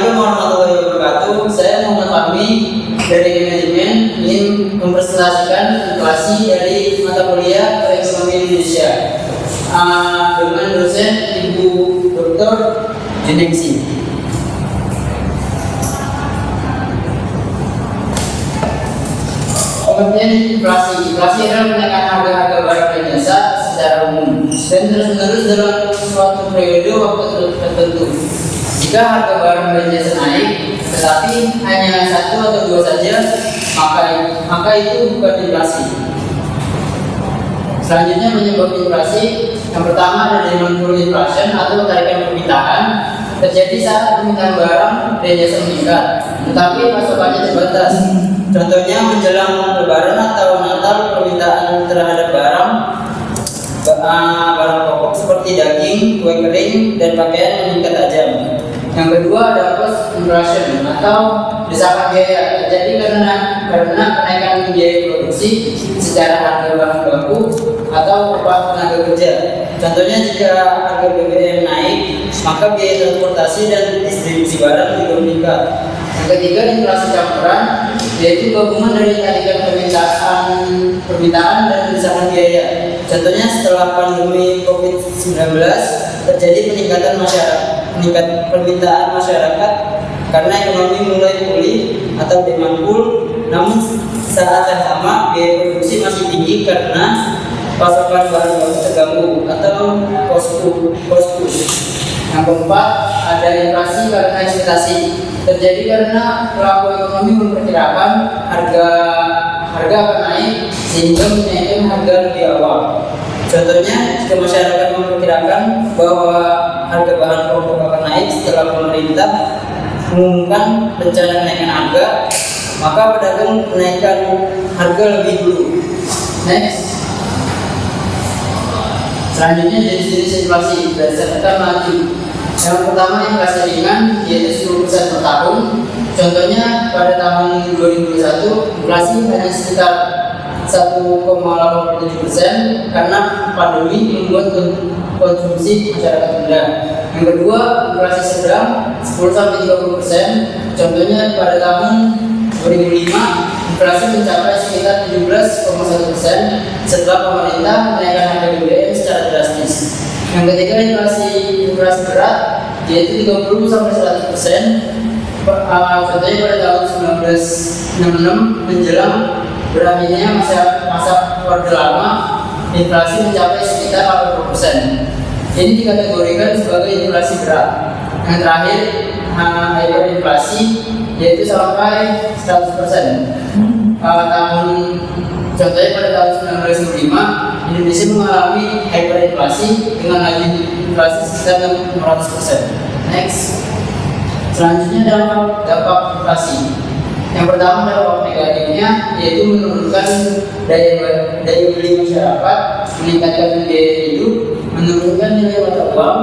Assalamualaikum warahmatullahi wabarakatuh. Saya Muhammad Fahmi dari Manajemen ingin mempresentasikan inflasi dari mata kuliah Ekonomi Indonesia dengan dosen Ibu Dr. Juningsi. Pengertian inflasi adalah kenaikan harga-harga barang dan jasa secara umum dan terus-menerus dalam suatu periode waktu tertentu. Jika harga barang dan jasa naik, tetapi hanya satu atau dua saja, maka itu bukan inflasi. Selanjutnya penyebab inflasi, yang pertama ada demand pull inflation atau tarikan permintaan, terjadi saat permintaan barang dan jasa meningkat, tetapi pasokannya terbatas. Contohnya menjelang Lebaran atau Natal, permintaan terhadap barang pokok seperti daging, kue kering, dan pakaian meningkat tajam. Yang kedua ada cost inflation atau desakan biaya, terjadi karena kenaikan biaya produksi secara harga bahan baku atau upah tenaga kerja. Contohnya jika harga BBM naik, maka biaya transportasi dan distribusi barang juga meningkat. Yang ketiga inflasi campuran, yaitu gabungan dari tarikan permintaan dan desakan biaya. Contohnya setelah pandemi COVID-19 terjadi peningkatan permintaan masyarakat karena ekonomi mulai pulih atau demand pull, namun saat yang sama biaya produksi masih tinggi karena pasokan bahan baku terganggu atau cost push. Yang keempat ada inflasi karena ekspektasi, terjadi karena pelaku ekonomi memperkirakan harga akan naik sehingga menaikkan harga lebih awal. Contohnya, jika masyarakat memperkirakan bahwa harga bahan pokok akan naik setelah pemerintah mengumumkan rencana kenaikan harga, maka pedagang menaikkan harga lebih dulu. Next. Selanjutnya jenis-jenis inflasi berdasarkan laju. Yang pertama inflasi ringan, yaitu 10% per tahun. Contohnya pada tahun 2021 inflasi hanya sekitar 1,87% karena pandemi membuat konsumsi masyarakat rendah. Yang kedua, inflasi sedang 10-30%. Contohnya pada tahun 2005 inflasi mencapai sekitar 17,1% setelah pemerintah menaikkan harga BBM secara drastis. Yang ketiga inflasi berat, yaitu 30-100%. Contohnya pada tahun 1966 menjelang berakhirnya masa Orde Lama, inflasi mencapai sekitar 80%. Ini dikategorikan sebagai inflasi berat. Yang terakhir, hyperinflasi, yaitu sampai 100%. Contohnya pada tahun 1995 Indonesia mengalami hyperinflasi dengan laju inflasi sekitar 600%. Next. Selanjutnya dampak inflasi. Yang pertama dampak negatifnya yaitu menurunkan daya beli masyarakat, meningkatkan biaya hidup, menurunkan nilai mata uang,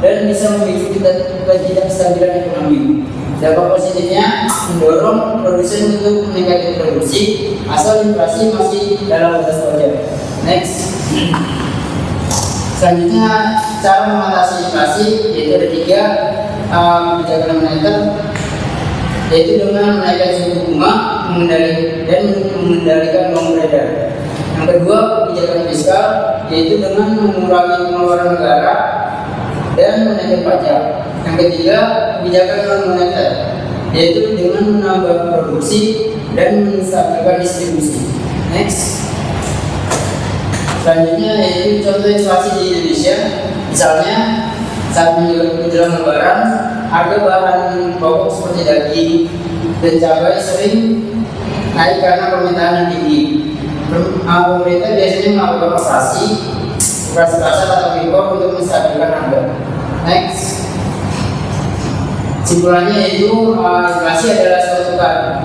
dan bisa memicu ketidakstabilan ekonomi. Dampak positifnya mendorong produsen untuk meningkatkan produksi asal inflasi masih dalam batas wajar. Next. Selanjutnya cara mengatasi inflasi yaitu ada 3 kebijakan moneter, yaitu dengan menaikkan suku bunga dan mengendalikan uang beredar. Yang kedua kebijakan fiskal, yaitu dengan mengurangi pengeluaran negara dan menaikkan pajak. Yang ketiga kebijakan non moneter, yaitu dengan menambah produksi dan menstabilkan distribusi. Next. Selanjutnya yaitu contoh inflasi di Indonesia. Misalnya saat menjelang Lebaran, harga bahan pokok seperti daging dan cabai sering naik karena permintaan yang tinggi. Pemerintah biasanya melakukan operasi pasar atau impor untuk menstabilkan harga. Next. Simpulannya yaitu inflasi adalah suatu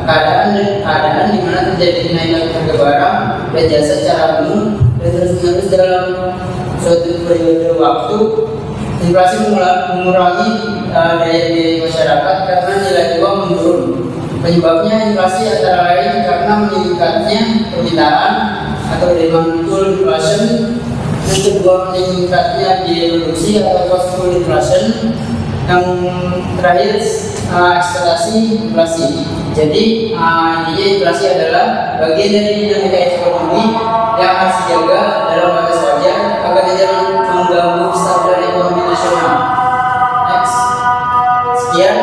keadaan di mana terjadi kenaikan harga barang dan jasa secara umum dan terus-menerus dalam suatu periode waktu. Inflasi mengurangi daya beli masyarakat karena nilai uang menurun. Penyebabnya inflasi antara lain karena meningkatnya permintaan atau demand pull inflation, yang kedua meningkatnya biaya produksi atau cost pull inflation, yang terakhir ekspektasi inflasi. Jadi intinya inflasi adalah bagian dari dinamika ekonomi yang harus dijaga dalam batas wajar agar tidak mengganggu kestabilan ekonomi nasional. Next. Sekian